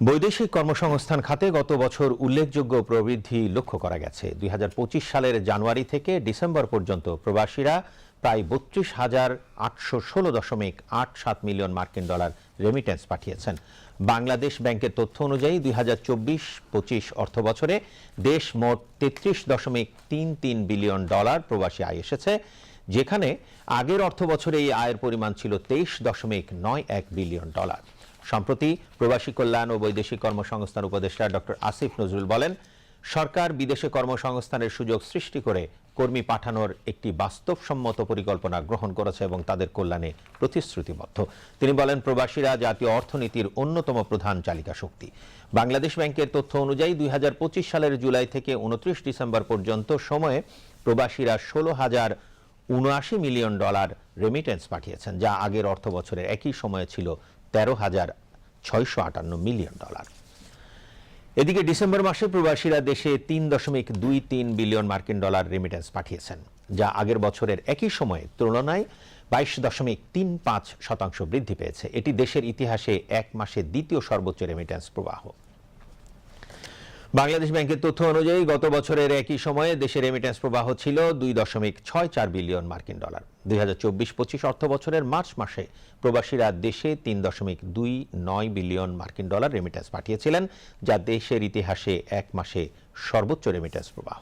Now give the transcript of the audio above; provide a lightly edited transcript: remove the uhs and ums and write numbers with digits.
বৈদেশিক কর্মসংস্থান খাতে গত বছর উল্লেখযোগ্য প্রবৃদ্ধি লক্ষ্য করা গেছে। ২০২৫ সালের জানুয়ারি থেকে ডিসেম্বর পর্যন্ত প্রবাসীরা প্রায় ৩২,৮১৬.৮৭ মিলিয়ন মার্কিন ডলার রেমিটেন্স পাঠিয়েছেন। বাংলাদেশ ব্যাংকের তথ্য অনুযায়ী ২০২৪-২৫ অর্থবছরে দেশ মোট ৩৩.৩৩ বিলিয়ন ডলার প্রবাসী আয় এসেছে, যেখানে আগের অর্থবছরে এই আয়ের পরিমাণ ছিল ২৩.৯১ বিলিয়ন ডলার। সম্প্রতি প্রবাসী কল্যাণ ও বৈদেশিক কর্মসংস্থান উপদেষ্টা ডক্টর আসিফ নজরুল বলেন, সরকার বিদেশে কর্মসংস্থানের সুযোগ সৃষ্টি করে কর্মী পাঠানোর একটি বাস্তবসম্মত পরিকল্পনা গ্রহণ করেছে এবং তাদের কল্যাণে প্রতিশ্রুতিবদ্ধ। তিনি বলেন, প্রবাসীরা জাতীয় অর্থনীতির অন্যতম প্রধান চালিকা শক্তি। বাংলাদেশ ব্যাংকের তথ্য অনুযায়ী ২০২৫ সালের জুলাই থেকে ২৯ ডিসেম্বর পর্যন্ত সময়ে প্রবাসীরা ১৬,০৭৯ মিলিয়ন ডলার রেমিটেন্স পাঠিয়েছেন, যা আগের অর্থবছরের একই সময়ে ছিল ১৩,৬৫৮ মিলিয়ন ডলার। এদিকে ডিসেম্বর মাসে প্রবাসীরা দেশে ৩.২৩ বিলিয়ন মার্কিন ডলার রেমিটেন্স পাঠিয়েছেন, যা আগের বছরের একই সময়ে তুলনায় ২২.৩৫% বৃদ্ধি পেয়েছে। এটি দেশের ইতিহাসে এক মাসে দ্বিতীয় সর্বোচ্চ রেমিটেন্স প্রবাহ। বাংলাদেশ ব্যাংকের তথ্য অনুযায়ী গত বছরের একই সময়ে দেশে রেমিটেন্স প্রবাহ ছিল ২.৬৪ বিলিয়ন মার্কিন ডলার। ২০২৪-২৫ অর্থবছরের মার্চ মাসে প্রবাসীরা দেশে ৩.২৯ বিলিয়ন মার্কিন ডলার রেমিটেন্স পাঠিয়েছিলেন, যা দেশের ইতিহাসে এক মাসে সর্বোচ্চ রেমিটেন্স প্রবাহ।